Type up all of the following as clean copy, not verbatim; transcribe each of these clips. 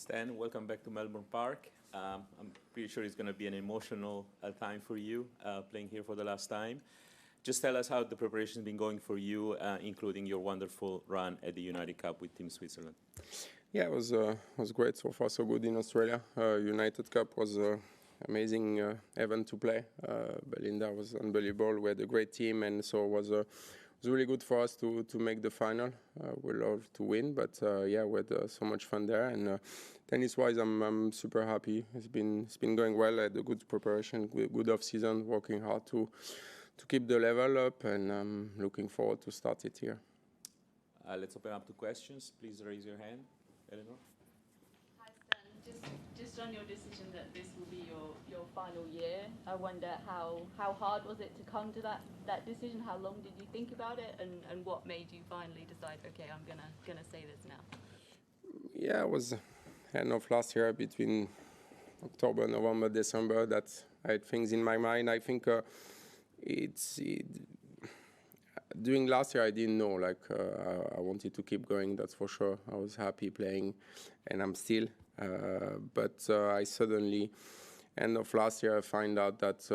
Stan, welcome back to Melbourne Park. I'm pretty sure it's going to be an emotional time for you playing here for the last time. Just tell us how the preparation has been going for you, including your wonderful run at the United Cup with Team Switzerland. Yeah, it was great. So far, so good in Australia. United Cup was an amazing event to play. Belinda was unbelievable. We had a great team, and so it was really good for us to make the final. We love to win, but yeah, we had so much fun there. And tennis-wise, I'm super happy. It's been going well. I had a good preparation, good off-season, working hard to keep the level up, and I'm looking forward to start it here. Let's open up to questions. Please raise your hand. Eleanor? Hi, Stan. Just on your decision that this will be your final year, I wonder how hard was it to come to that decision? How long did you think about it, and what made you finally decide, okay, I'm gonna say this now? Yeah, it was end of last year, between October, November, December, that I had things in my mind. I think during last year, I didn't know, I wanted to keep going, that's for sure. I was happy playing, and I'm still. But I suddenly, end of last year, I find out that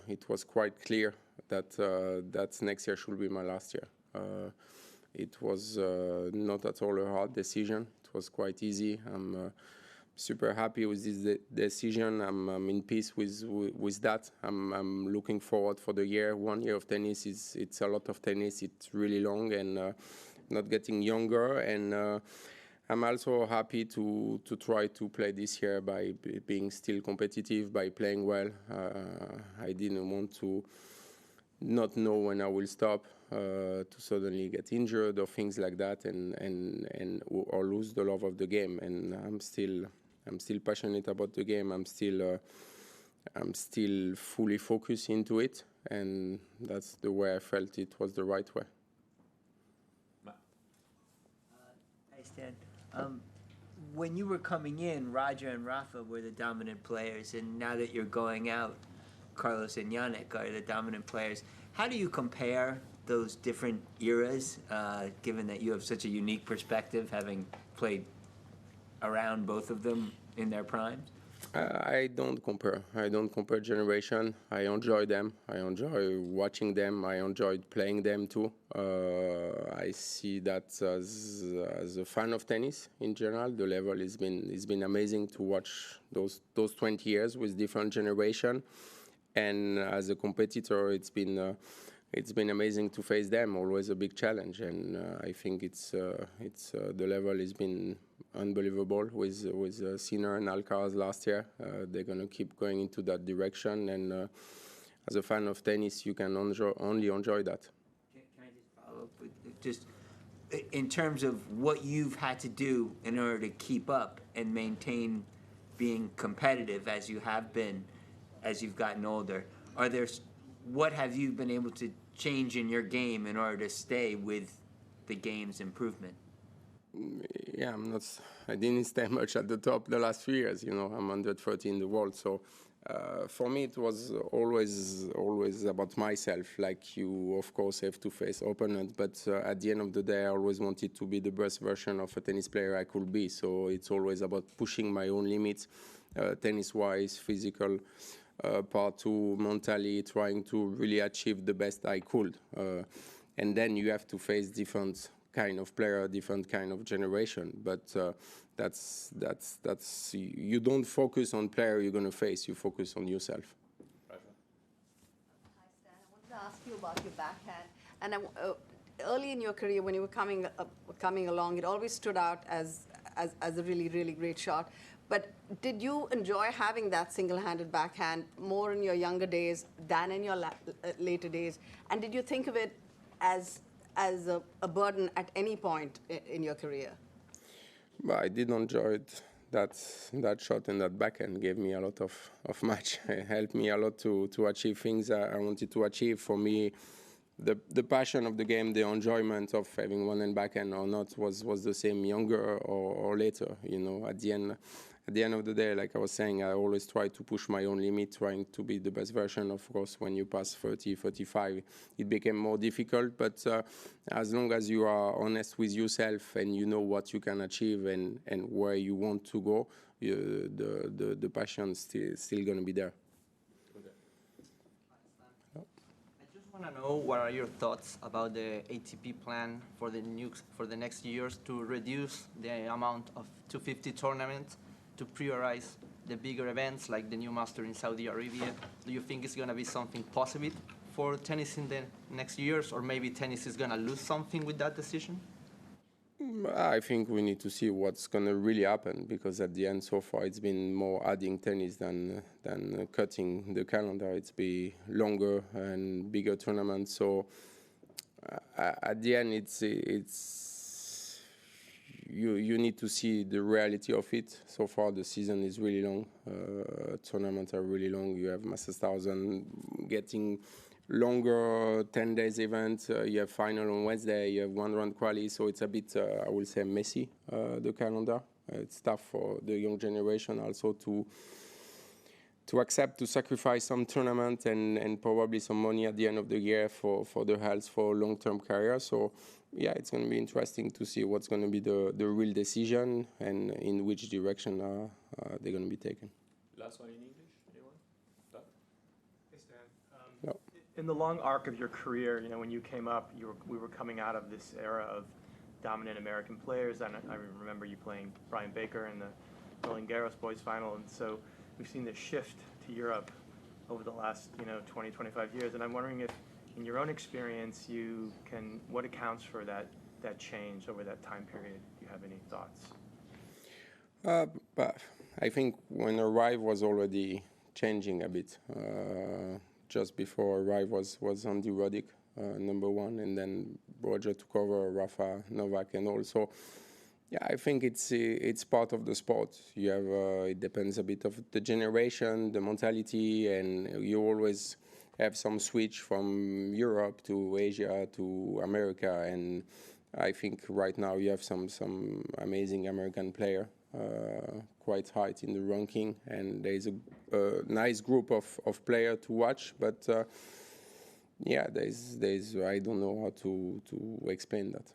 it was quite clear that next year should be my last year. It was not at all a hard decision. It was quite easy. I'm super happy with this decision. I'm in peace with that. I'm looking forward for the year. 1 year of tennis it's a lot of tennis. It's really long, and not getting younger. And I'm also happy to try to play this year by being still competitive, by playing well. I didn't want to not know when I will stop, to suddenly get injured or things like that, or lose the love of the game. And I'm still passionate about the game. I'm still fully focused into it, and that's the way I felt it was the right way. Hi, Stan. When you were coming in, Roger and Rafa were the dominant players, and now that you're going out, Carlos and Jannik are the dominant players. How do you compare those different eras, given that you have such a unique perspective, having played around both of them in their primes? I don't compare. I don't compare generation. I enjoy them. I enjoy watching them. I enjoyed playing them too. I see that as a fan of tennis in general. The level has been amazing to watch those 20 years with different generation. And as a competitor, it's been amazing to face them. Always a big challenge, and I think the level has been unbelievable with Sinner and Alcaraz last year. They're going to keep going into that direction, and as a fan of tennis, you can only enjoy that. Can I just follow up with just in terms of what you've had to do in order to keep up and maintain being competitive as you have been as you've gotten older? What have you been able to change in your game in order to stay with the game's improvement? Yeah, I didn't stay much at the top the last few years. I'm 130 in the world, so for me it was always about myself. Like, you of course have to face opponents, but at the end of the day, I always wanted to be the best version of a tennis player I could be. So it's always about pushing my own limits, tennis-wise, physical part too, mentally, trying to really achieve the best I could. And then you have to face different kind of player, different kind of generation. But that's you don't focus on player you're going to face. You focus on yourself. Hi, Stan. I wanted to ask you about your backhand. And early in your career, when you were coming along, it always stood out as a really, really great shot. But did you enjoy having that single-handed backhand more in your younger days than in your later days? And did you think of it as a burden at any point in your career? But I did enjoy it. That shot and that backhand gave me a lot of match. It helped me a lot to achieve things I wanted to achieve. For me, the passion of the game, the enjoyment of having one hand backhand or not was the same younger or later. At the end, at the end of the day, like I was saying, I always try to push my own limit, trying to be the best version. Of course, when you pass 30, 35, it became more difficult. But as long as you are honest with yourself and you know what you can achieve and where you want to go, the passion is still going to be there. I just want to know what are your thoughts about the ATP plan for the next years to reduce the amount of 250 tournaments, to prioritize the bigger events like the new Master in Saudi Arabia. Do you think it's going to be something positive for tennis in the next years, or maybe tennis is going to lose something with that decision? I think we need to see what's going to really happen, because at the end, so far, it's been more adding tennis than cutting the calendar. It's been longer and bigger tournaments. So at the end, you need to see the reality of it. So far, the season is really long. Tournaments are really long. You have Masters 1000 getting longer 10 days event. You have final on Wednesday. You have one round quali. So it's a bit, I will say, messy, the calendar. It's tough for the young generation also to accept to sacrifice some tournament and probably some money at the end of the year for the health, for long-term career. So yeah, it's going to be interesting to see what's going to be the real decision and in which direction they're going to be taken. Last one in English, anyone? Doug? Hey, Stan. No. In the long arc of your career, when you came up, we were coming out of this era of dominant American players, and I remember you playing Brian Baker in the Roland Garros boys final, and so we've seen this shift to Europe over the last 20, 25 years, and I'm wondering if, in your own experience, what accounts for that change over that time period? Do you have any thoughts? But I think when Arrive was already changing a bit. Just before Arrive was Andy Roddick, number one, and then Roger took over, Rafa, Novak, and also. Yeah, I think it's part of the sport. You have it depends a bit of the generation, the mentality, and you always have some switch from Europe to Asia to America. And I think right now you have some amazing American player, quite high in the ranking, and there's a nice group of players to watch. But yeah, there's I don't know how to explain that.